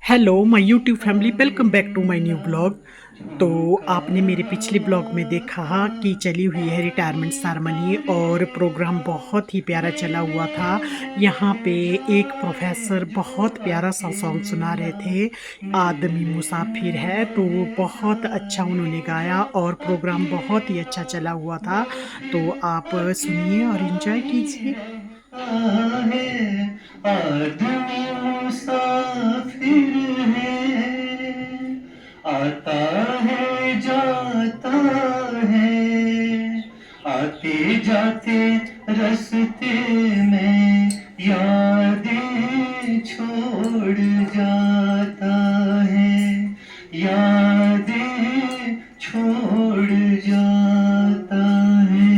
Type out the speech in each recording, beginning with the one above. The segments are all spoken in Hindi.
Hello my YouTube family welcome back to my new blog. तो आपने मेरे पिछले ब्लॉग में देखा कि चली हुई है रिटायरमेंट सेरेमनी और प्रोग्राम बहुत ही प्यारा चला हुआ था। यहाँ पे एक प्रोफेसर बहुत प्यारा सा सॉन्ग सुना रहे थे, आदमी मुसाफिर है, तो वो बहुत अच्छा उन्होंने गाया और प्रोग्राम बहुत ही अच्छा चला हुआ था। तो आप सुनिए और एंजॉय कीजिए। आदमी मुसाफिर है, आता है जाता है, आते जाते रास्ते में यादें छोड़ जाता है, यादें छोड़ जाता है।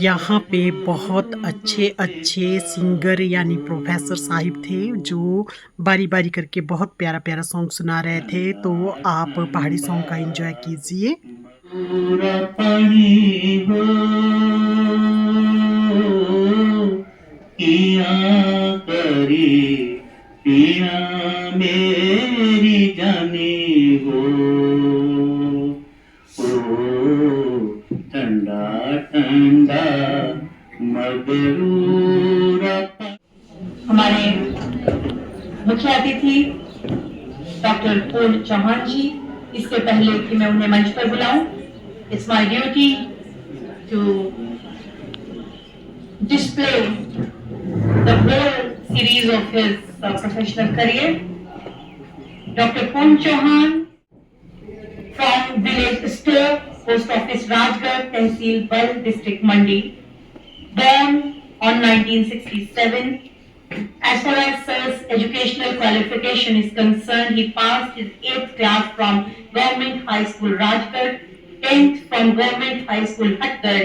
यहाँ पे बहुत अच्छे-अच्छे सिंगर यानी प्रोफ़ेसर साहिब थे, जो बारी-बारी करके बहुत प्यारा-प्यारा सॉन्ग सुना रहे थे, तो आप पहाड़ी सॉन्ग का एन्जॉय कीजिए। पूरा पानी हो पिया करी पिया मेरी जानी हो ओ ठंडा ठंडा मगरूरा। हमारे मुख्य अतिथि डॉक्टर पूर्ण चौहान जी, इसके पहले कि मैं उन्हें मंच पर बुलाऊं, it's my duty to display the whole series of his professional career. Doctor पूर्ण Chauhan from village store, post office Rajgarh, तहसील बल, district Mandi, born on 1967. As far as sir's educational qualification is concerned, he passed his 8th class from Government High School Rajgarh, 10th from Government High School Hattar,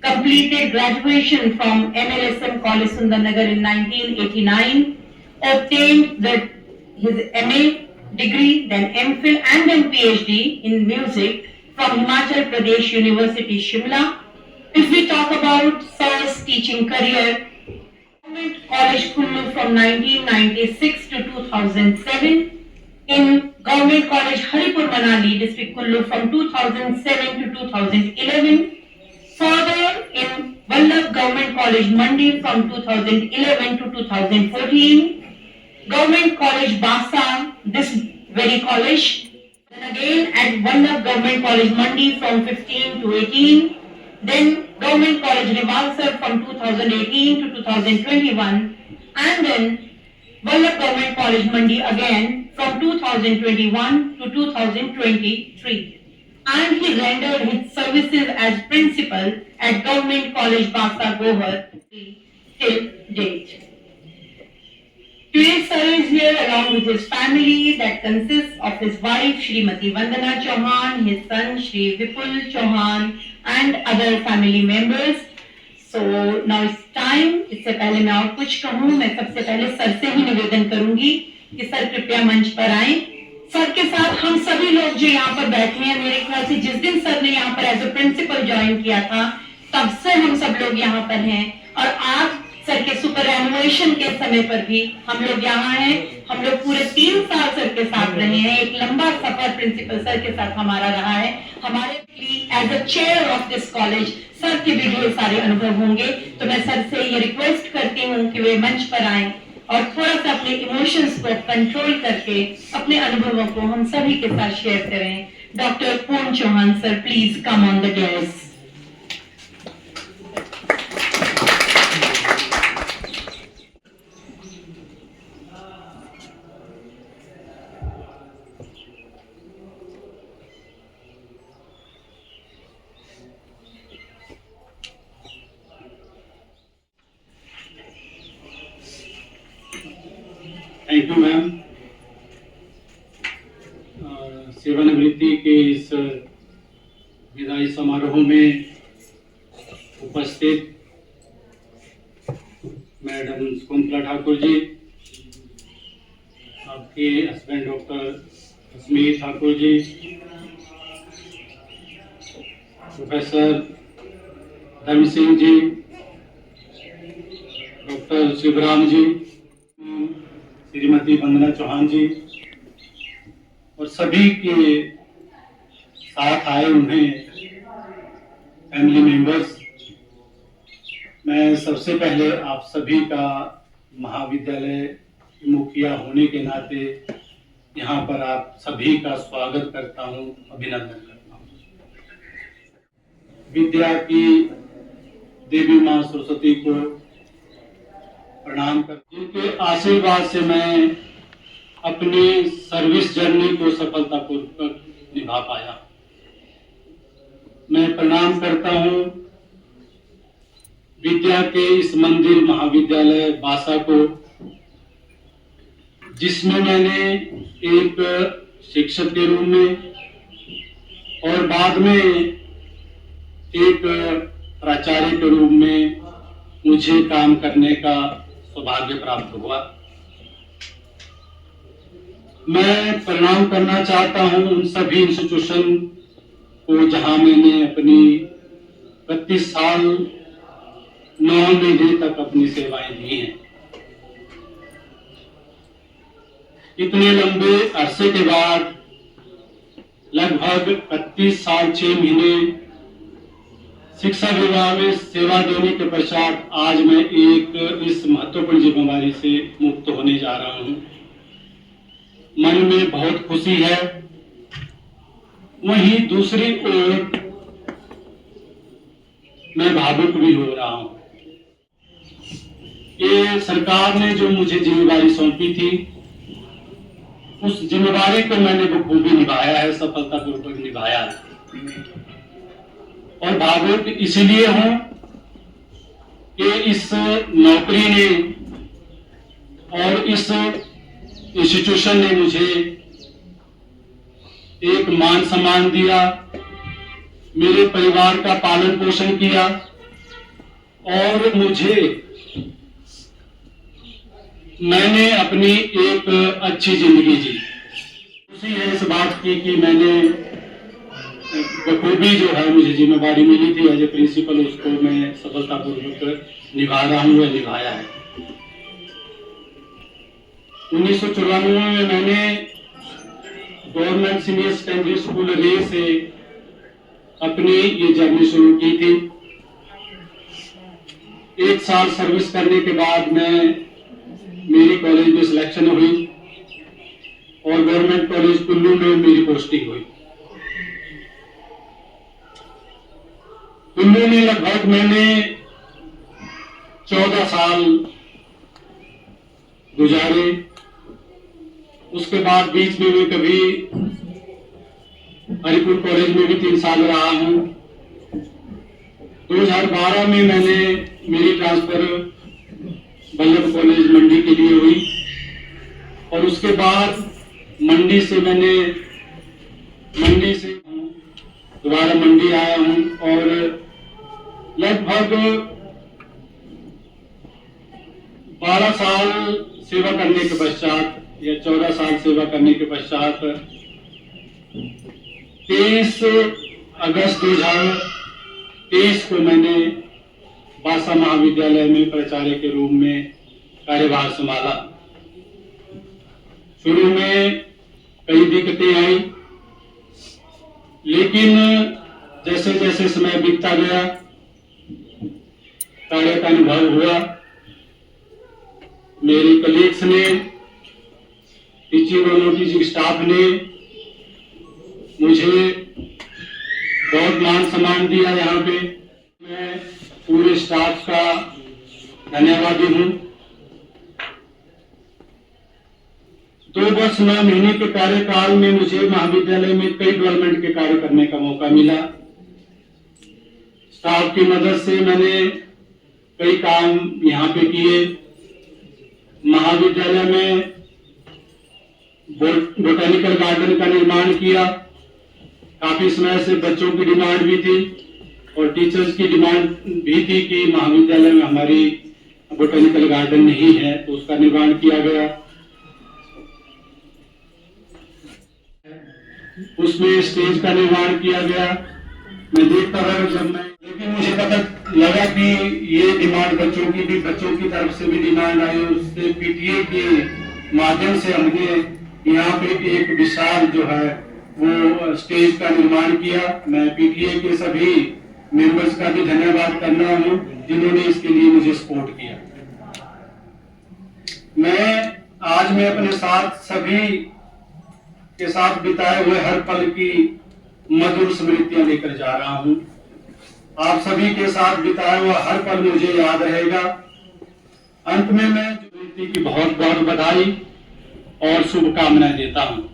completed graduation from MLSM College Sundarnagar in 1989, obtained his MA degree, then MPhil and then PhD in music from Himachal Pradesh University, Shimla. If we talk about sir's teaching career, Government College Kullu from 1996 to 2007, in Government College Haripur Manali, District Kullu from 2007 to 2011, further in Vallabh Government College Mandi from 2011 to 2014, Government College Basa, this very college, then again at Vallabh Government College Mandi from 15 to 18, then Government College Rivalsar from 2018 to 2021, and then Vallabh Government College Mandi again from 2021 to 2023. And he rendered his services as principal at Government College Basa Gohar till date. Today, sir is here along with his family that consists of his wife, Srimati Vandana Chauhan, his son, Shri Vipul Chauhan, and other family members. So now it's time. इससे पहले मैं और कुछ कहूँ, मैं सबसे पहले सर से ही निवेदन करूंगी कि सर कृपया मंच पर आए। सर के साथ हम सभी लोग जो यहाँ पर बैठे हैं, मेरे ख्याल से जिस दिन सर ने यहाँ पर एज ए प्रिंसिपल ज्वाइन किया था, तब से हम सब लोग यहाँ पर हैं, और आज सर के सुपर एनुएशन के समय पर भी हम लोग यहाँ हैं। हम लोग पूरे 3 साल सर के साथ रहे हैं, एक लंबा सफर प्रिंसिपल सर के साथ हमारा रहा है। हमारे as a chair of this college sir के भी ढेर सारे अनुभव होंगे, तो मैं सर से ये रिक्वेस्ट करती हूँ कि वे मंच पर आए और थोड़ा सा अपने इमोशंस को कंट्रोल करके अपने अनुभवों को हम सभी के साथ शेयर करें। डॉक्टर पूर्ण Chauhan sir, please come on the desk. Thank you ma'am. सेवानिवृत्ति के इस विदाई समारोह में उपस्थित मैडम शकुंतला ठाकुर जी, आपके husband doctor Kashmir Thakur ji, professor धर्म सिंह जी, डॉक्टर शिवराम जी, श्रीमती वंदना चौहान जी और सभी के साथ आए उन्हें फैमिली मेंबर्स, मैं सबसे पहले आप सभी का महाविद्यालय मुखिया होने के नाते यहाँ पर आप सभी का स्वागत करता हूँ, अभिनंदन करता हूँ। विद्या की देवी माँ सरस्वती को प्रणाम करता हूँ। जिनके आशीर्वाद से मैं अपनी सर्विस जर्नी को सफलतापूर्वक निभा पाया। मैं प्रणाम करता हूँ विद्या के इस मंदिर महाविद्यालय बासा को, जिसमें मैंने एक शिक्षक के रूप में और बाद में एक प्राचार्य के रूप में मुझे काम करने का सौभाग्य प्राप्त हुआ। मैं प्रणाम करना चाहता हूं उन सभी इंस्टीट्यूशन को जहां मैंने अपनी 32 साल 9 महीने तक अपनी सेवाएं दी हैं। इतने लंबे अरसे के बाद लगभग 31 साल 6 महीने शिक्षा विभाग में सेवा देने के पश्चात आज मैं एक इस महत्वपूर्ण जिम्मेदारी से मुक्त होने जा रहा हूं। मन में बहुत खुशी है, वहीं दूसरी ओर मैं भावुक भी हो रहा हूं। ये सरकार ने जो मुझे जिम्मेदारी सौंपी थी, उस जिम्मेदारी को मैंने बखूबी निभाया है, सफलतापूर्वक निभाया है। और भावुक इसलिए हूं कि इस नौकरी ने और इस इंस्टीट्यूशन ने मुझे एक मान सम्मान दिया, मेरे परिवार का पालन पोषण किया और मैंने अपनी एक अच्छी जिंदगी जी। खुशी है इस बात की कि मैंने बखूबी जो है मुझे जिम्मेदारी मिली थी एज ए प्रिंसिपल, उसको मैं सफलतापूर्वक निभा रहा हूँ या निभाया है। 1994 में मैंने गवर्नमेंट सीनियर सेकेंडरी स्कूल रे से अपनी ये जर्नी शुरू की थी। 1 साल सर्विस करने के बाद मेरी कॉलेज में सिलेक्शन हुई और गवर्नमेंट कॉलेज कुल्लू में मेरी पोस्टिंग हुई। कुल्लू में लगभग मैंने 14 साल गुजारे। उसके बाद बीच में मैं कभी हरिपुर कॉलेज में भी 3 साल रहा हूं। 2012 में मेरी ट्रांसफर बल्लभ कॉलेज मंडी के लिए हुई और उसके बाद मंडी से दोबारा मंडी आया हूं और लगभग 12 साल सेवा करने के पश्चात या 14 साल सेवा करने के पश्चात 23 अगस्त 2023 को मैंने बासा महाविद्यालय में प्राचार्य के रूप में कार्यभार संभाला। शुरू में कई दिक्कतें आई, लेकिन जैसे जैसे समय बीतता गया कार्य का अनुभव हुआ। मेरे कलीग्स ने, टीचिंग और नॉन टीचिंग स्टाफ ने मुझे बहुत मान सम्मान दिया। यहाँ पे मैं पूरे स्टाफ का धन्यवादी हूँ। 2 वर्ष 9 महीने के कार्यकाल में मुझे महाविद्यालय में कई डेवलपमेंट के कार्य करने का मौका मिला। स्टाफ की मदद से मैंने कई काम यहाँ पे किए। महाविद्यालय में बोटेनिकल गार्डन का निर्माण किया। काफी समय से बच्चों की डिमांड भी थी और टीचर्स की डिमांड भी थी कि महाविद्यालय में हमारी बोटेनिकल गार्डन नहीं है, तो उसका निर्माण किया गया। उसमें स्टेज का निर्माण किया गया। मैं देखता रहा लेकिन मुझे पता लगा कि ये डिमांड बच्चों की तरफ से भी डिमांड आई। उससे पीटीए की माध्यम से हमने यहाँ पे एक विशाल जो है वो स्टेज का निर्माण किया। मैं पीटीए के सभी मेंबर्स का भी धन्यवाद करना हूँ जिन्होंने इसके लिए मुझे सपोर्ट किया। मैं अपने साथ सभी के साथ बिताए हुए हर पल की मधुर स्मृतियां लेकर जा रहा हूँ। आप सभी के साथ बिताया हुआ हर पल मुझे याद रहेगा। अंत में मैं स्मृति की बहुत बहुत बधाई और शुभकामनाएं देता हूँ।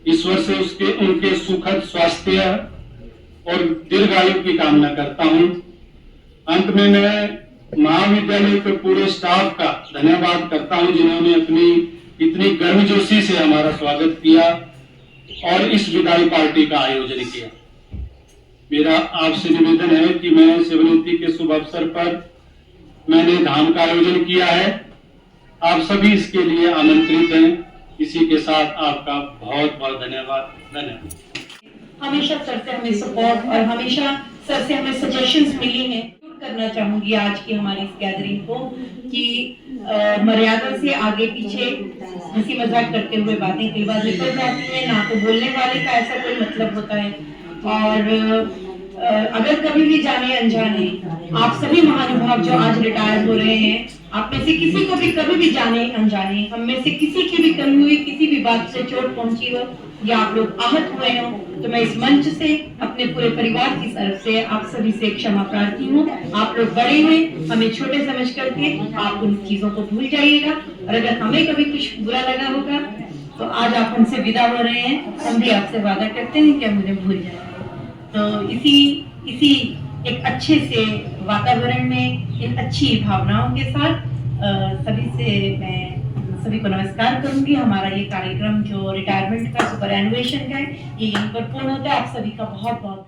ईश्वर से उनके सुखद स्वास्थ्य और दीर्घायु की कामना करता हूँ। अंत में मैं महाविद्यालय के पूरे स्टाफ का धन्यवाद करता हूँ जिन्होंने अपनी इतनी गर्मजोशी से हमारा स्वागत किया और इस विदाई पार्टी का आयोजन किया। मेरा आपसे निवेदन है कि मैं शिवनीति के शुभ अवसर पर मैंने धाम का आयोजन किया है। आप सभी इसके लिए आमंत्रित हैं। इसी के साथ आपका बहुत बहुत धन्यवाद। हमेशा सर से हमें सपोर्ट और हमेशा सर से हमें सजेशंस मिली हैं। करना चाहूंगी आज की हमारी इस गैदरिंग को कि मर्यादा से आगे पीछे हंसी मजाक करते हुए बातें कई बार निकल जाती हैं। ना तो बोलने वाले का ऐसा कोई मतलब होता है, और अगर कभी भी जाने अनजाने आप सभी महानुभाव जो आज रिटायर हो रहे हैं, आप में से किसी को भी कभी भी जाने अनजाने हम में से किसी की भी कमी हुई, किसी भी बात से चोट पहुंची हो या आप लोग आहत हुए हो, तो मैं इस मंच से अपने पूरे परिवार की तरफ से आप सभी से क्षमा प्रार्थी हूँ। आप लोग बड़े हैं, हमें छोटे समझ करके आप उन चीजों को भूल जाइएगा, और अगर हमें कभी कुछ बुरा लगा होगा तो आज आप हमसे विदा हो रहे हैं, हम भी आपसे वादा करते हैं कि आप मुझे भूल जाएंगे। तो इसी एक अच्छे से वातावरण में इन अच्छी भावनाओं के साथ मैं सभी को नमस्कार करूंगी। हमारा ये कार्यक्रम जो रिटायरमेंट का सुपर एनुएशन का है, ये यहीं पर पूर्ण होता है। आप सभी का बहुत बहुत